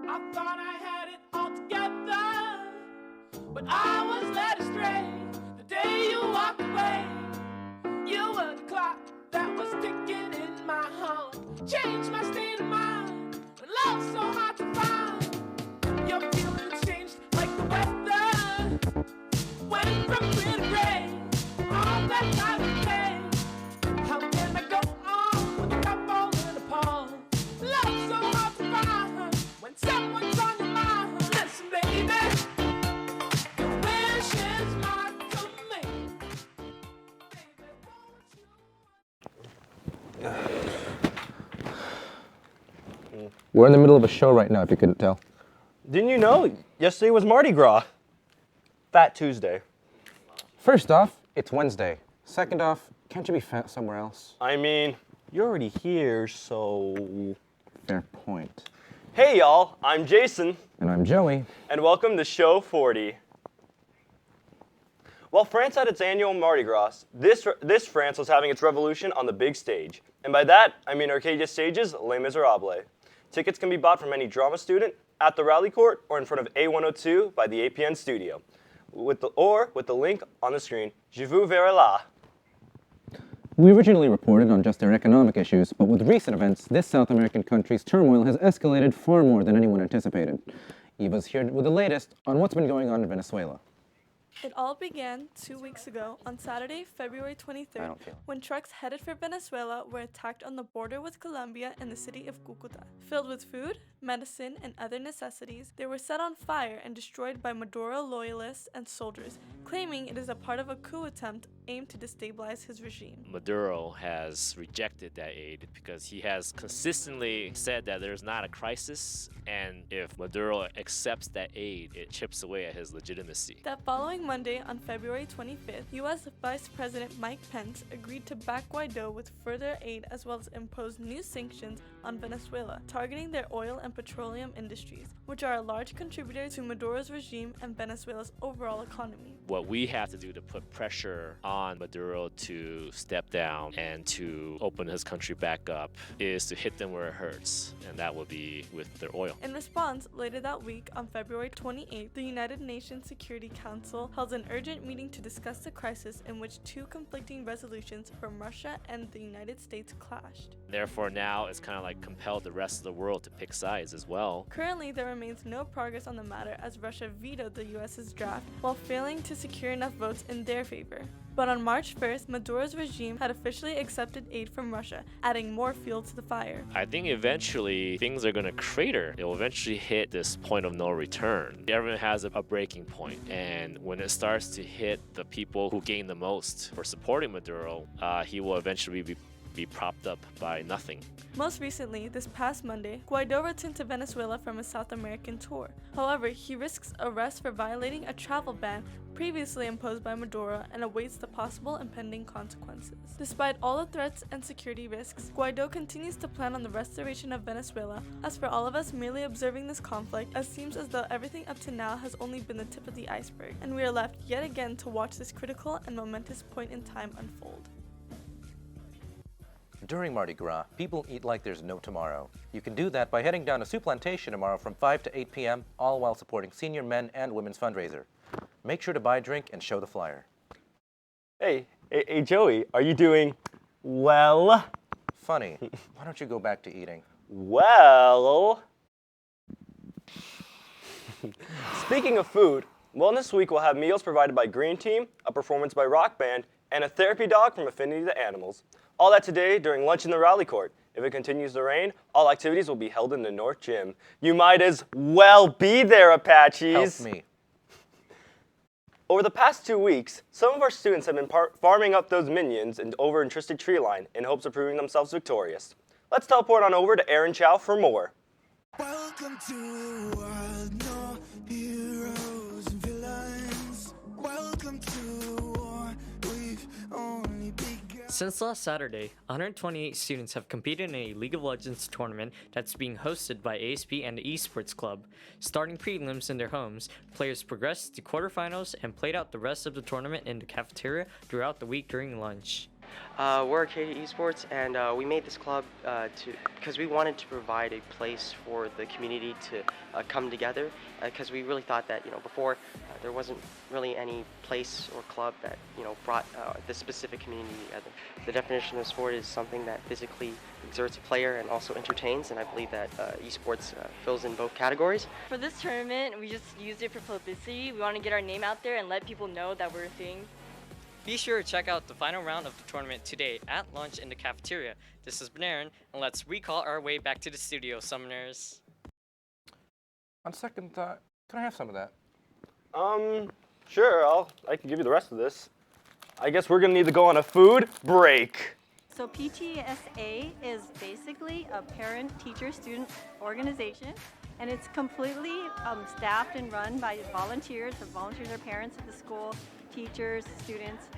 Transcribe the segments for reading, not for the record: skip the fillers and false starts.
I thought I had it all together, but I was led astray the day you walked away. You were the clock that was ticking in my heart, changed my state of mind when love's so hard to find. Your feelings changed like the weather, went from clear to gray, all that time to pay. How can I go on with a cup falling apart? Love's so hard to find when someone's on your mind. Listen, baby, your wish is my command. Baby, won't you? We're in the middle of a show right now, if you couldn't tell. Didn't you know? Yesterday was Mardi Gras. Fat Tuesday. First off, it's Wednesday. Second off, can't you be fat somewhere else? I mean, you're already here, so... Fair point. Hey y'all, I'm Jason. And I'm Joey. And welcome to Show 40. While France had its annual Mardi Gras, this France was having its revolution on the big stage. And by that, I mean Arcadia Stage's Les Miserables. Tickets can be bought from any drama student, at the rally court, or in front of A102 by the APN studio. With the link on the screen. Je vous verrai là. We originally reported on just their economic issues, but with recent events, this South American country's turmoil has escalated far more than anyone anticipated. Eva's here with the latest on what's been going on in Venezuela. It all began 2 weeks ago on Saturday, February 23rd, when trucks headed for Venezuela were attacked on the border with Colombia in the city of Cúcuta. Filled with food, medicine, and other necessities, they were set on fire and destroyed by Maduro loyalists and soldiers, claiming it is a part of a coup attempt aimed to destabilize his regime. Maduro has rejected that aid because he has consistently said that there's not a crisis, and if Maduro accepts that aid, it chips away at his legitimacy. That following Monday, on February 25th, U.S. Vice President Mike Pence agreed to back Guaido with further aid as well as impose new sanctions on Venezuela, targeting their oil and petroleum industries, which are a large contributor to Maduro's regime and Venezuela's overall economy. What we have to do to put pressure on Maduro to step down and to open his country back up is to hit them where it hurts, and that will be with their oil. In response, later that week, on February 28th, the United Nations Security Council held an urgent meeting to discuss the crisis in which two conflicting resolutions from Russia and the United States clashed. Therefore, now it's kind of like compelled the rest of the world to pick sides as well. Currently, there remains no progress on the matter as Russia vetoed the US's draft while failing to secure enough votes in their favor. But on March 1st, Maduro's regime had officially accepted aid from Russia, adding more fuel to the fire. I think eventually things are going to crater. It will eventually hit this point of no return. Everyone has a breaking point, and when it starts to hit the people who gain the most for supporting Maduro, he will eventually be propped up by nothing. Most recently, this past Monday, Guaido returned to Venezuela from a South American tour. However, he risks arrest for violating a travel ban previously imposed by Maduro and awaits the possible impending consequences. Despite all the threats and security risks, Guaido continues to plan on the restoration of Venezuela. As for all of us merely observing this conflict, it seems as though everything up to now has only been the tip of the iceberg, and we are left yet again to watch this critical and momentous point in time unfold. During Mardi Gras, people eat like there's no tomorrow. You can do that by heading down to Sioux Plantation tomorrow from 5 to 8 p.m., all while supporting senior men and women's fundraiser. Make sure to buy a drink and show the flyer. Hey, Joey, are you doing well? Funny. Why don't you go back to eating? Well... Speaking of food, Wellness Week will have meals provided by Green Team, a performance by Rock Band, and a therapy dog from Affinity to Animals. All that today during lunch in the rally court. If it continues to rain, all activities will be held in the North Gym. You might as well be there, Apaches. Help me. Over the past 2 weeks, some of our students have been farming up those minions over in Twisted Tree Line in hopes of proving themselves victorious. Let's teleport on over to Aaron Chow for more. Welcome to the world, no heroes and villains. Welcome to the war, we've only begun. Since last Saturday, 128 students have competed in a League of Legends tournament that's being hosted by ASP and the Esports Club. Starting prelims in their homes, players progressed to quarterfinals and played out the rest of the tournament in the cafeteria throughout the week during lunch. We're Arcadia Esports, and we made this club because we wanted to provide a place for the community to come together. Because we really thought that before there wasn't really any place or club that brought this specific community together. The definition of sport is something that physically exerts a player and also entertains, and I believe that esports fills in both categories. For this tournament, we just used it for publicity. We want to get our name out there and let people know that we're a thing. Be sure to check out the final round of the tournament today at lunch in the cafeteria. This is Benarin, and let's recall our way back to the studio, Summoners. On second thought, can I have some of that? Sure, I can give you the rest of this. I guess we're gonna need to go on a food break. So PTSA is basically a parent-teacher-student organization, and it's completely staffed and run by volunteers. The volunteers are parents at the school, teachers, students.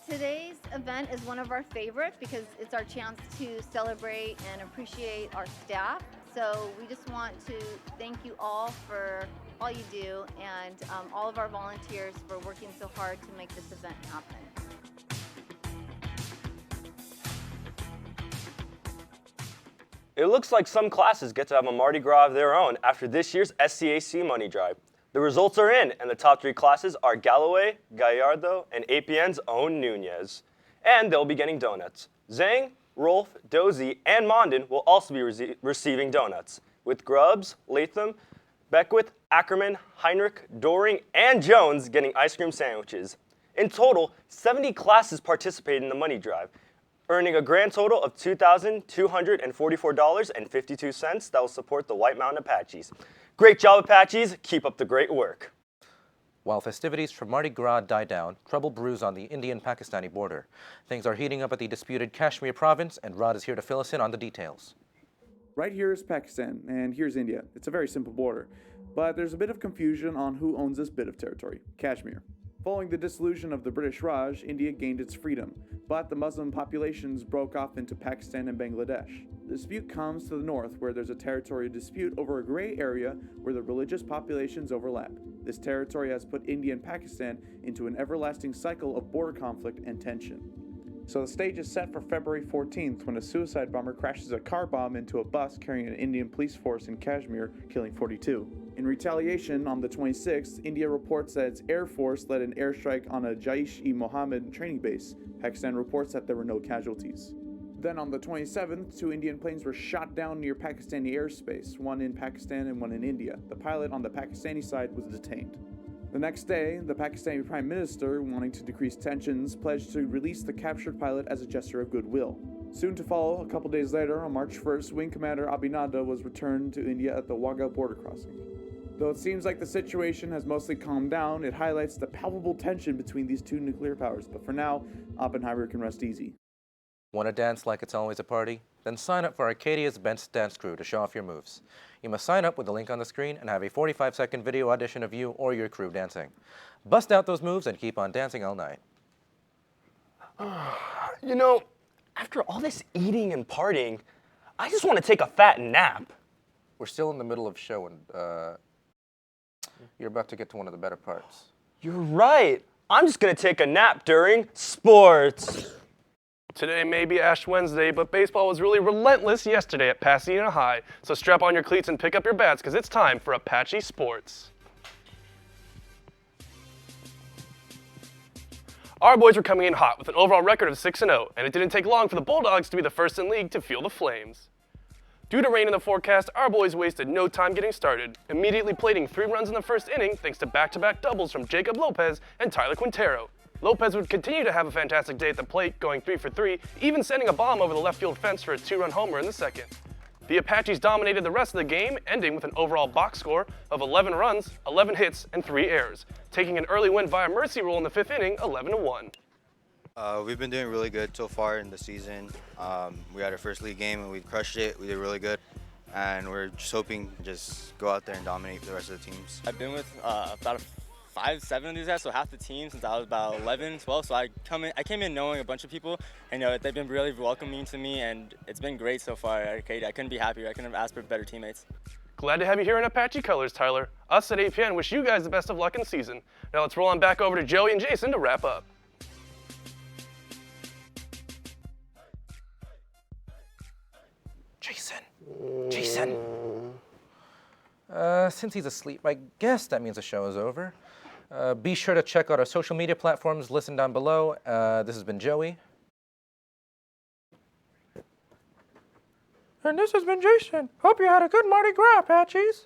Today's event is one of our favorites because it's our chance to celebrate and appreciate our staff. So we just want to thank you all for all you do, and all of our volunteers for working so hard to make this event happen. It looks like some classes get to have a Mardi Gras of their own after this year's SCAC money drive. The results are in, and the top 3 classes are Galloway, Gallardo, and APN's own Nunez. And they'll be getting donuts. Zhang, Rolf, Dozy, and Mondin will also be receiving donuts, with Grubbs, Latham, Beckwith, Ackerman, Heinrich, Doring, and Jones getting ice cream sandwiches. In total, 70 classes participated in the money drive, earning a grand total of $2,244.52 that will support the White Mountain Apaches. Great job, Apaches. Keep up the great work. While festivities for Mardi Gras die down, trouble brews on the Indian-Pakistani border. Things are heating up at the disputed Kashmir province, and Rod is here to fill us in on the details. Right here is Pakistan, and here's India. It's a very simple border. But there's a bit of confusion on who owns this bit of territory, Kashmir. Following the dissolution of the British Raj, India gained its freedom, but the Muslim populations broke off into Pakistan and Bangladesh. The dispute comes to the north, where there's a territorial dispute over a gray area where the religious populations overlap. This territory has put India and Pakistan into an everlasting cycle of border conflict and tension. So the stage is set for February 14th when a suicide bomber crashes a car bomb into a bus carrying an Indian police force in Kashmir, killing 42. In retaliation, on the 26th, India reports that its Air Force led an airstrike on a Jaish-e-Mohammed training base. Pakistan reports that there were no casualties. Then on the 27th, 2 Indian planes were shot down near Pakistani airspace, one in Pakistan and one in India. The pilot on the Pakistani side was detained. The next day, the Pakistani Prime Minister, wanting to decrease tensions, pledged to release the captured pilot as a gesture of goodwill. Soon to follow, a couple days later, on March 1st, Wing Commander Abhinanda was returned to India at the Wagah border crossing. Though it seems like the situation has mostly calmed down, it highlights the palpable tension between these 2 nuclear powers. But for now, Oppenheimer can rest easy. Want to dance like it's always a party? Then sign up for Arcadia's Best Dance Crew to show off your moves. You must sign up with the link on the screen and have a 45-second video audition of you or your crew dancing. Bust out those moves and keep on dancing all night. You know, after all this eating and partying, I just want to take a fat nap. We're still in the middle of show, and you're about to get to one of the better parts. You're right. I'm just going to take a nap during sports. Today may be Ash Wednesday, but baseball was really relentless yesterday at Pasadena High. So strap on your cleats and pick up your bats, because it's time for Apache Sports. Our boys were coming in hot with an overall record of 6-0, and it didn't take long for the Bulldogs to be the first in league to feel the flames. Due to rain in the forecast, our boys wasted no time getting started, immediately plating 3 runs in the first inning thanks to back-to-back doubles from Jacob Lopez and Tyler Quintero. Lopez would continue to have a fantastic day at the plate, going 3 for 3, even sending a bomb over the left field fence for a 2-run homer in the second. The Apaches dominated the rest of the game, ending with an overall box score of 11 runs, 11 hits, and 3 errors, taking an early win via mercy rule in the 5th inning, 11-1. We've been doing really good so far in the season. We had our first league game and we crushed it. We did really good, and we're just hoping to just go out there and dominate the rest of the teams. I've been with about 5-7 of these guys, so half the team since I was about 11, 12. So I came in knowing a bunch of people, and they've been really welcoming to me, and it's been great so far at Arcadia. I couldn't be happier. I couldn't have asked for better teammates. Glad to have you here in Apache colors, Tyler. Us at APN wish you guys the best of luck in season. Now let's roll on back over to Joey and Jason to wrap up. Jason. Jason. Since he's asleep, I guess that means the show is over. Be sure to check out our social media platforms listed down below. This has been Joey. And this has been Jason. Hope you had a good Mardi Gras, Apaches.